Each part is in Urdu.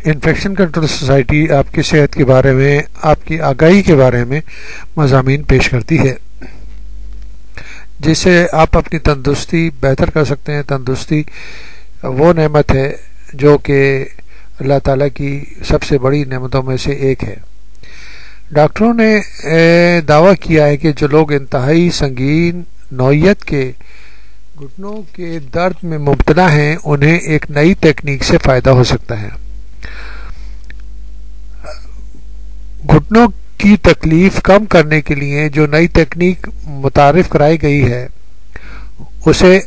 انفیکشن کنٹرول سوسائٹی آپ کی صحت کے بارے میں، آپ کی آگاہی کے بارے میں مضامین پیش کرتی ہے جس سے آپ اپنی تندرستی بہتر کر سکتے ہیں۔ تندرستی وہ نعمت ہے جو کہ اللہ تعالیٰ کی سب سے بڑی نعمتوں میں سے ایک ہے۔ ڈاکٹروں نے دعویٰ کیا ہے کہ جو لوگ انتہائی سنگین نوعیت کے گھٹنوں کے درد میں مبتلا ہیں انہیں ایک نئی تکنیک سے فائدہ ہو سکتا ہے۔ گھٹنوں کی تکلیف کم کرنے کے لیے جو نئی تکنیک متعارف کرائی گئی ہے اسے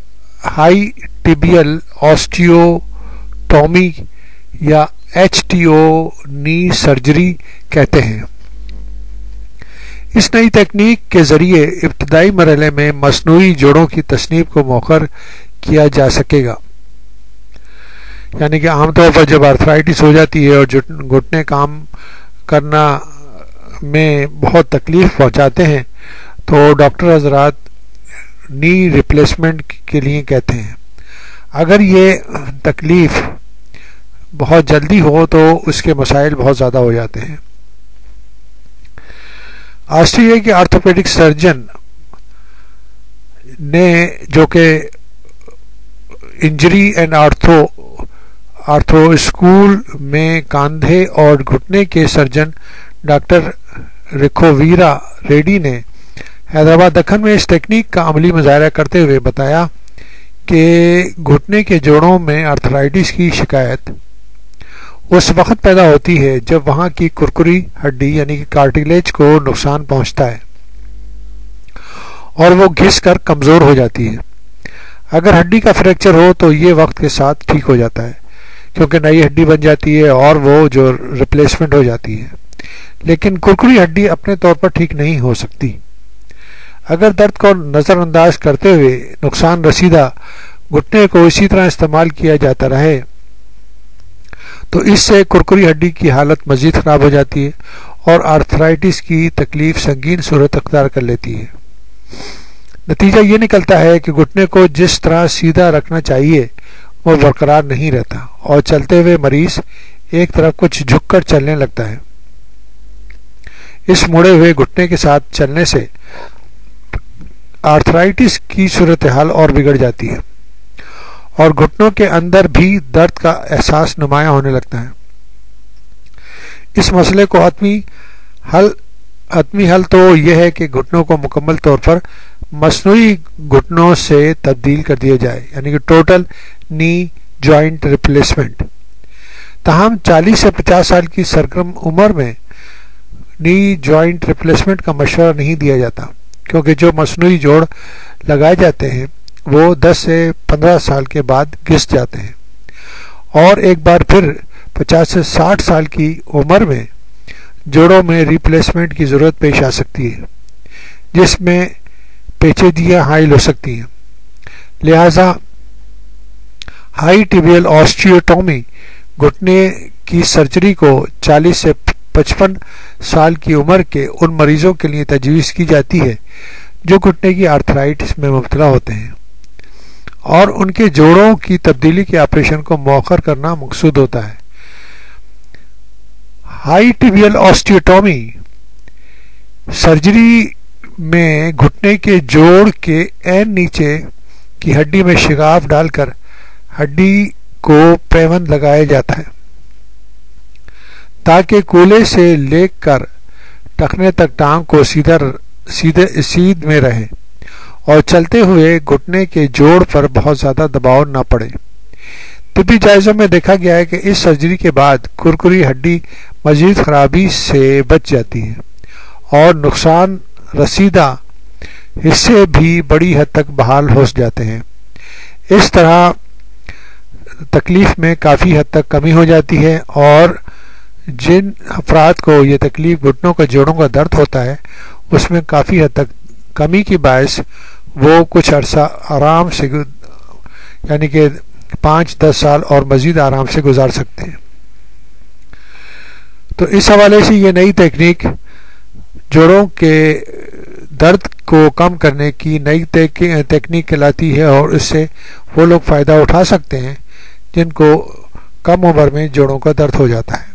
ہائی ٹیبیل آسٹیوٹومی یا HTO نی سرجری کہتے ہیں۔ اس نئی تکنیک کے ذریعے ابتدائی مرحلے میں مصنوعی جوڑوں کی تصنیف کو مؤخر کیا جا سکے گا، یعنی کہ عام طور پر جب آرتھرائٹس ہو جاتی ہے اور گھٹنے کام کرنا میں بہت تکلیف پہنچاتے ہیں تو ڈاکٹر حضرات نی ریپلیسمنٹ کے لیے کہتے ہیں۔ اگر یہ تکلیف بہت جلدی ہو تو اس کے مسائل بہت زیادہ ہو جاتے ہیں۔ آسٹریلیا کے آرتھوپیڈک سرجن نے جو کہ انجری اینڈ آرتھو اسکول میں کاندھے اور گھٹنے کے سرجن ڈاکٹر رکھوویرا ریڈی نے حیدرآباد دکن میں اس تکنیک کا عملی مظاہرہ کرتے ہوئے بتایا کہ گھٹنے کے جوڑوں میں آرتھرائٹس کی شکایت اس وقت پیدا ہوتی ہے جب وہاں کی کرکری ہڈی یعنی کہ کارٹیلیج کو نقصان پہنچتا ہے اور وہ گھس کر کمزور ہو جاتی ہے۔ اگر ہڈی کا فریکچر ہو تو یہ وقت کے ساتھ ٹھیک ہو جاتا ہے کیونکہ نئی ہڈی بن جاتی ہے اور وہ جو ریپلیسمنٹ ہو جاتی ہے، لیکن کرکری ہڈی اپنے طور پر ٹھیک نہیں ہو سکتی۔ اگر درد کو نظر انداز کرتے ہوئے نقصان رسیدہ گھٹنے کو اسی طرح استعمال کیا جاتا رہے تو اس سے کرکری ہڈی کی حالت مزید خراب ہو جاتی ہے اور آرتھرائٹس کی تکلیف سنگین صورت اختیار کر لیتی ہے۔ نتیجہ یہ نکلتا ہے کہ گھٹنے کو جس طرح سیدھا رکھنا چاہیے وہ برقرار نہیں رہتا اور چلتے ہوئے مریض ایک طرف کچھ جھک کر چلنے لگتا ہے۔ اس مڑے ہوئے گھٹنے کے ساتھ چلنے سے آرتھرائٹس کی صورتحال اور بگڑ جاتی ہے اور گھٹنوں کے اندر بھی درد کا احساس نمایاں ہونے لگتا ہے۔ اس مسئلے کو حتمی حل تو یہ ہے کہ گھٹنوں کو مکمل طور پر مصنوعی گھٹنوں سے تبدیل کر دیا جائے، یعنی کہ ٹوٹل نی جوائنٹ ریپلیسمنٹ۔ تاہم 40 سے 50 سال کی سرگرم عمر میں نی جوائنٹ ریپلیسمنٹ کا مشورہ نہیں دیا جاتا کیونکہ جو مصنوعی جوڑ لگائے جاتے ہیں وہ 10 سے 15 سال کے بعد گھس جاتے ہیں اور ایک بار پھر 50 سے 60 سال کی عمر میں جوڑوں میں ریپلیسمنٹ کی ضرورت پیش آ سکتی ہے جس میں پیچیدگیاں حائل ہو سکتی ہیں۔ لہذا ہائی ٹیبیل آسٹیوٹومی گھٹنے کی سرجری کو 40 سے 55 سال کی عمر کے ان مریضوں کے لیے تجویز کی جاتی ہے جو گھٹنے کی آرتھرائٹس میں مبتلا ہوتے ہیں اور ان کے جوڑوں کی تبدیلی کے آپریشن کو مؤخر کرنا مقصود ہوتا ہے۔ ہائی ٹیبیل آسٹیوٹومی سرجری میں گھٹنے کے جوڑ کے عین نیچے کی ہڈی میں شگاف ڈال کر ہڈی کو پیوند لگایا جاتا ہے تاکہ کولے سے لے کر ٹخنے تک ٹانگ کو سیدھ میں رہے اور چلتے ہوئے گھٹنے کے جوڑ پر بہت زیادہ دباؤ نہ پڑے۔ طبی جائزوں میں دیکھا گیا ہے کہ اس سرجری کے بعد کرکری ہڈی مزید خرابی سے بچ جاتی ہے اور نقصان رسیدہ حصے بھی بڑی حد تک بحال ہو جاتے ہیں۔ اس طرح تکلیف میں کافی حد تک کمی ہو جاتی ہے اور جن افراد کو یہ تکلیف گھٹنوں کے جوڑوں کا درد ہوتا ہے اس میں کافی حد تک کمی کی باعث وہ کچھ عرصہ آرام سے یعنی کہ 5-10 سال اور مزید آرام سے گزار سکتے ہیں۔ تو اس حوالے سے یہ نئی تکنیک جوڑوں کے درد کو کم کرنے کی نئی تکنیک کہلاتی ہے اور اس سے وہ لوگ فائدہ اٹھا سکتے ہیں جن کو کم عمر میں جوڑوں کا درد ہو جاتا ہے۔